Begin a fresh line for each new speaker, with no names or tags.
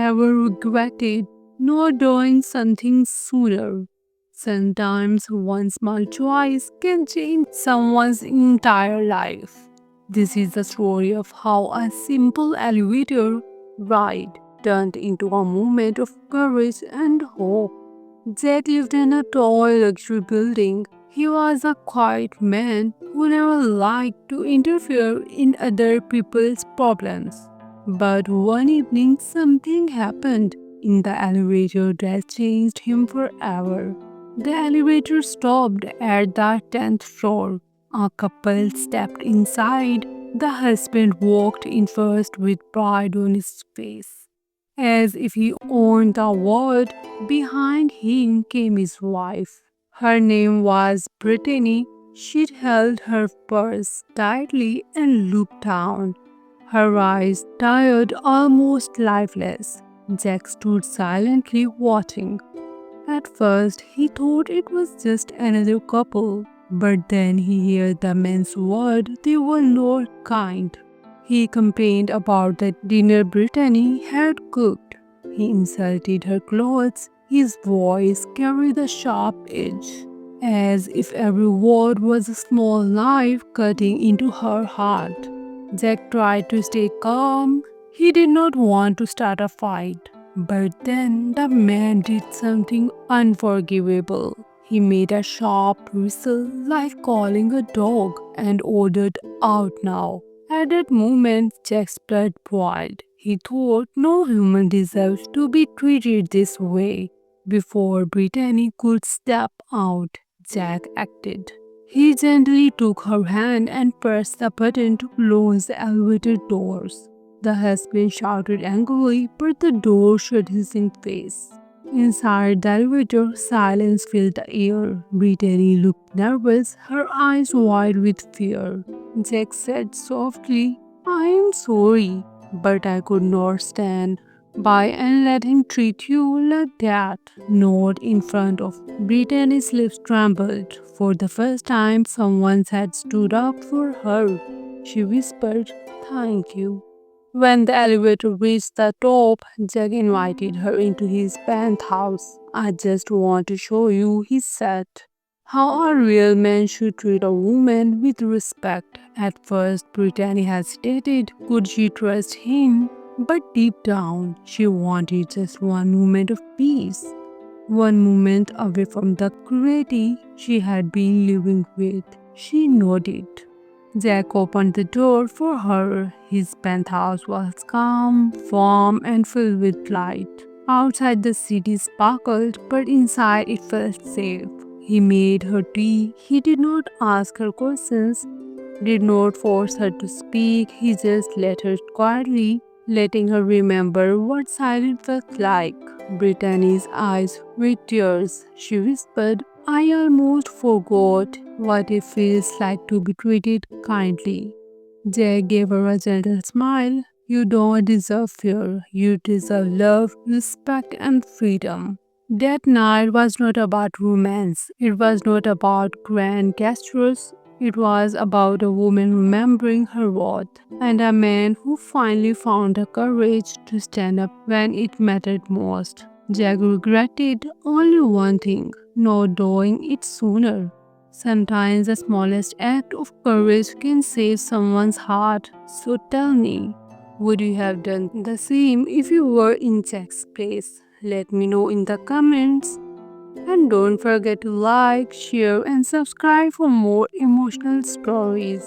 ever regretted not doing something sooner. Sometimes one small choice can change someone's entire life. This is the story of how a simple elevator ride turned into a moment of courage and hope. Jack lived in a tall luxury building. He was a quiet man who never liked to interfere in other people's problems. But one evening, something happened in the elevator that changed him forever. The elevator stopped at the 10th floor. A couple stepped inside. The husband walked in first with pride on his face, as if he owned the world. Behind him came his wife. Her name was Brittany. She held her purse tightly and looked down, her eyes tired, almost lifeless. Jack stood silently watching. At first, he thought it was just another couple, but then he heard the men's word they were not kind. He complained about the dinner Brittany had cooked. He insulted her clothes. His voice carried a sharp edge, as if every word was a small knife cutting into her heart. Jack tried to stay calm. He did not want to start a fight. But then the man did something unforgivable. He made a sharp whistle like calling a dog and ordered, "Out now." At that moment, Jack's blood boiled. He thought no human deserves to be treated this way. Before Brittany could step out, Jack acted. He gently took her hand and pressed the button to close the elevator doors. The husband shouted angrily, but the door shut his face. Inside the elevator, silence filled the air. Brittany looked nervous, her eyes wide with fear. Jack said softly, "I am sorry, but I could not stand by and let him treat you like that." Not in front of Brittany's lips trembled. For the first time, someone had stood up for her. She whispered, "Thank you." When the elevator reached the top, Jack invited her into his penthouse. "I just want to show you," he said, "how a real man should treat a woman with respect." At first, Brittany hesitated. Could she trust him? But deep down, she wanted just one moment of peace, one moment away from the cruelty she had been living with. She nodded. Jack opened the door for her. His penthouse was calm, warm, and filled with light. Outside, the city sparkled, but inside it felt safe. He made her tea. He did not ask her questions, did not force her to speak. He just let her quietly, letting her remember what silence felt like. Brittany's eyes were tears. She whispered, "I almost forgot what it feels like to be treated kindly." Jack gave her a gentle smile. "You don't deserve fear. You deserve love, respect, and freedom." That night was not about romance. It was not about grand gestures. It was about a woman remembering her worth and a man who finally found the courage to stand up when it mattered most. Jack regretted only one thing, not doing it sooner. Sometimes the smallest act of courage can save someone's heart. So tell me, would you have done the same if you were in Jack's place? Let me know in the comments. And don't forget to like, share, and subscribe for more emotional stories.